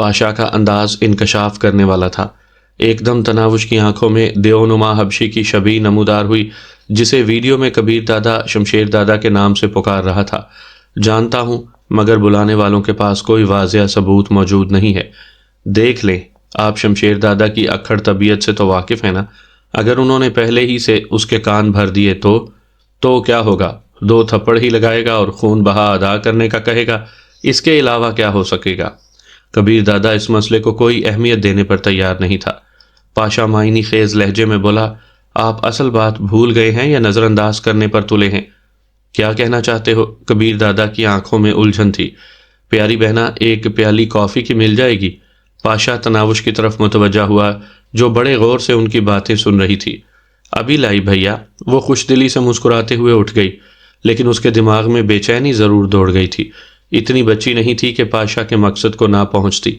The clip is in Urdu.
پاشا کا انداز انکشاف کرنے والا تھا۔ ایک دم تناوش کی آنکھوں میں دیونما حبشی کی شبیہ نمودار ہوئی، جسے ویڈیو میں کبیر دادا شمشیر دادا کے نام سے پکار رہا تھا۔ جانتا ہوں، مگر بلانے والوں کے پاس کوئی واضح ثبوت موجود نہیں ہے۔ دیکھ لیں، آپ شمشیر دادا کی اکھڑ طبیعت سے تو واقف ہیں نا؟ اگر انہوں نے پہلے ہی سے اس کے کان بھر دیے تو کیا ہوگا؟ 2 تھپڑ ہی لگائے گا اور خون بہا ادا کرنے کا کہے گا۔ اس کے علاوہ کیا ہو سکے گا؟ کبیر دادا اس مسئلے کو کوئی اہمیت دینے پر تیار نہیں تھا۔ پاشا معنی خیز لہجے میں بولا، آپ اصل بات بھول گئے ہیں یا نظر انداز کرنے پر تلے ہیں؟ کیا کہنا چاہتے ہو؟ کبیر دادا کی آنکھوں میں الجھن تھی۔ پیاری بہنا، ایک پیالی کافی کی مل جائے گی؟ پاشا تناوش کی طرف متوجہ ہوا، جو بڑے غور سے ان کی باتیں سن رہی تھی۔ ابھی لائی بھیا، وہ خوش دلی سے مسکراتے ہوئے اٹھ گئی، لیکن اس کے دماغ میں بے چینی ضرور دوڑ گئی تھی۔ اتنی بچی نہیں تھی کہ پاشا کے مقصد کو نہ پہنچتی۔